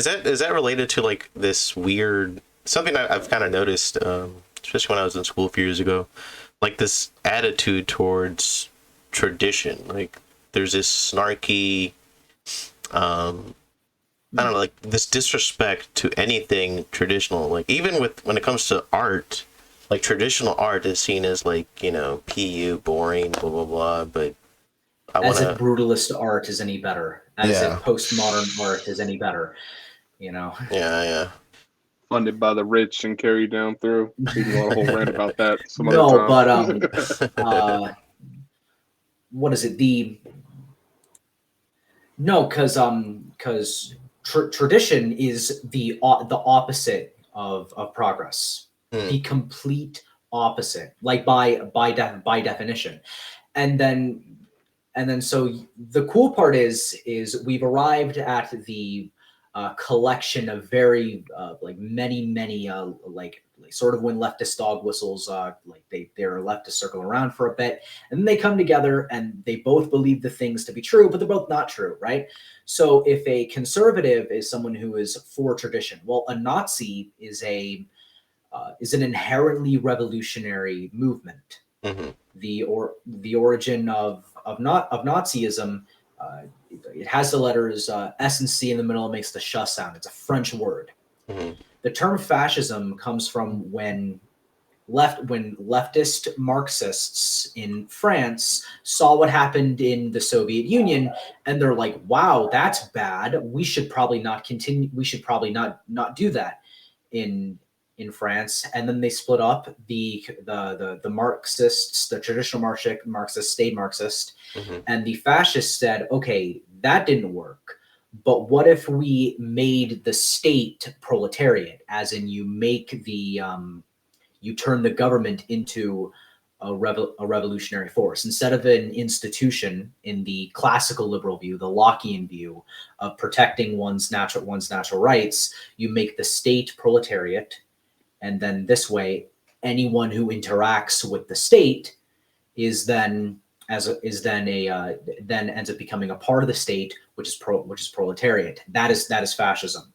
Is that related to like this weird something I've kind of noticed, especially when I was in school a few years ago, like this attitude towards tradition. Like there's this snarky, I don't know, like this disrespect to anything traditional. Like even with when it comes to art, like traditional art is seen as like, pu boring, blah blah blah. But I want As if to, brutalist art is any better, as if yeah, postmodern art is any better, you know. yeah, yeah. Funded by the rich and carried down through. We can go on a whole rant about that some other No, time. but uh, what is it? The No, because tradition is the opposite of progress, Hmm. the complete opposite, like by definition, and then so the cool part is we've arrived at the collection of very like many like sort of when leftist dog whistles like they're left to circle around for a bit, and then they come together and they both believe the things to be true, but they're both not true, right? So if a conservative is someone who is for tradition, well, a Nazi is an inherently revolutionary movement. Hmm. The origin of Nazism. It has the letters S and C in the middle. It makes the sh sound. It's a French word. Hmm. The term fascism comes from when leftist Marxists in France saw what happened in the Soviet Union, and they're like, "Wow, that's bad. We should probably not continue. We should probably not do that in France." And then they split up. The Marxists, the traditional Marxist stayed Marxist, Hmm. and the fascists said, "Okay, that didn't work. But what if we made the state proletariat, as in you turn the government into a revolutionary force instead of an institution in the classical liberal view, the Lockean view of protecting one's natural rights. You make the state proletariat, and then this way, anyone who interacts with the state is then then ends up becoming a part of the state, which is proletariat. That is fascism,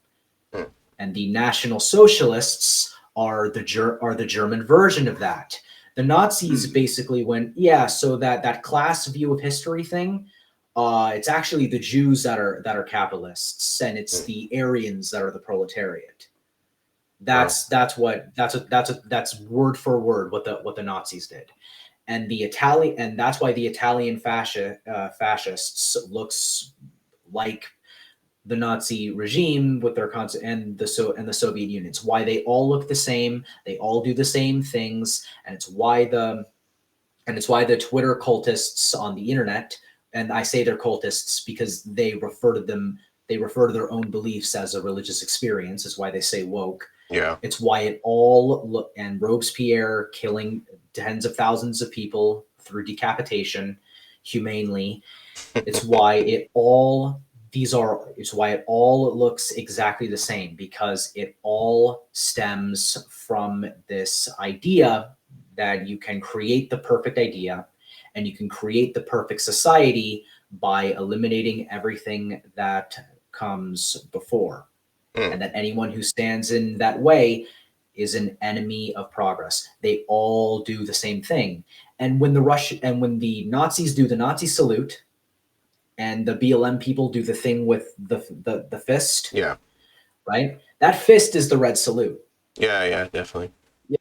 Hmm. and the National Socialists are the German version of that. The Nazis basically went, yeah, so that class view of history thing, it's actually the Jews that are capitalists, and it's Hmm. the Aryans that are the proletariat. Wow. That's word for word what the Nazis did, and that's why the Italian fascists looks like the Nazi regime with their and the Soviet Union. It's why they all look the same. They all do the same things, and it's why the Twitter cultists on the internet, and I say they're cultists because they refer to their own beliefs as a religious experience. Is why they say woke. Yeah. It's why it all look and Robespierre killing tens of thousands of people through decapitation humanely. It's why it all it's why it all looks exactly the same, because it all stems from this idea that you can create the perfect idea and you can create the perfect society by eliminating everything that comes before, Hmm. and that anyone who stands in that way is an enemy of progress. They all do the same thing. And when the Nazis do the Nazi salute, and the BLM people do the thing with the fist, Yeah. right? That fist is the red salute. Yeah. Yeah. Definitely. Yeah,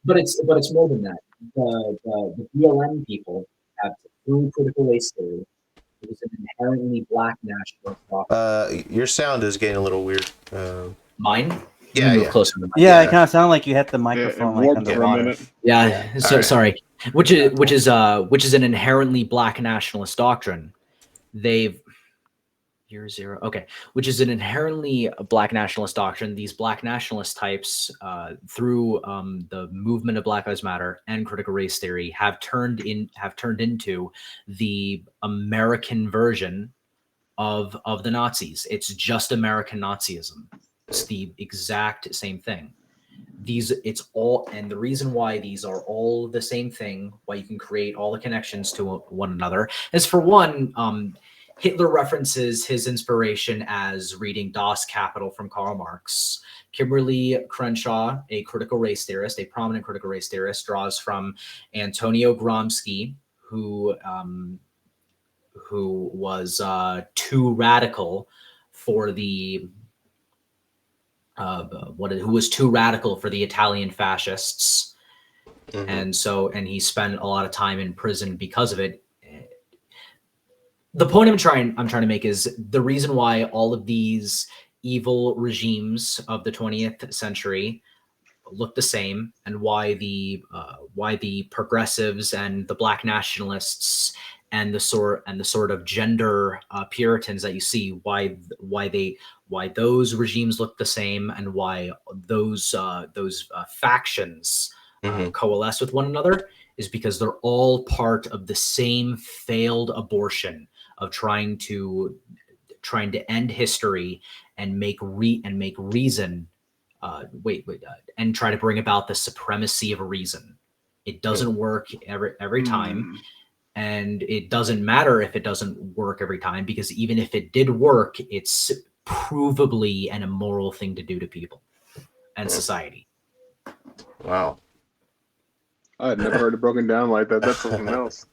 but it's more than that. The BLM people have, through critical race theory, it is an inherently black nationalist doctrine. Your sound is getting a little weird. Mine? Let Yeah. me move Yeah. closer to the mic. Yeah, it Yeah. kind of sounded like you hit the Yeah, it microphone like warped for a underwater. minute. Yeah, so Alright. sorry. Which is an inherently black nationalist doctrine. They've Year zero. Okay, which is an inherently black nationalist doctrine. These black nationalist types, through the movement of Black Lives Matter and critical race theory, have turned into the American version of the Nazis. It's just American Nazism. It's the exact same thing. It's all, and the reason why these are all the same thing, why you can create all the connections to one another, is for one, Hitler references his inspiration as reading Das Kapital from Karl Marx. Kimberly Crenshaw, a critical race theorist, a prominent critical race theorist, draws from Antonio Gramsci, who was too radical for the who was too radical for the Italian fascists, and he spent a lot of time in prison because of it. The point I'm trying to make is the reason why all of these evil regimes of the 20th century look the same, and why the progressives and the black nationalists and the sort of gender Puritans that you see, why those regimes look the same, and why those factions coalesce with one another, is because they're all part of the same failed abortion of trying to end history and make reason and try to bring about the supremacy of reason. It doesn't work every time, and it doesn't matter if it doesn't work every time, because even if it did work, it's provably an immoral thing to do to people and society. Wow. I had never heard it broken down like that. That's something else.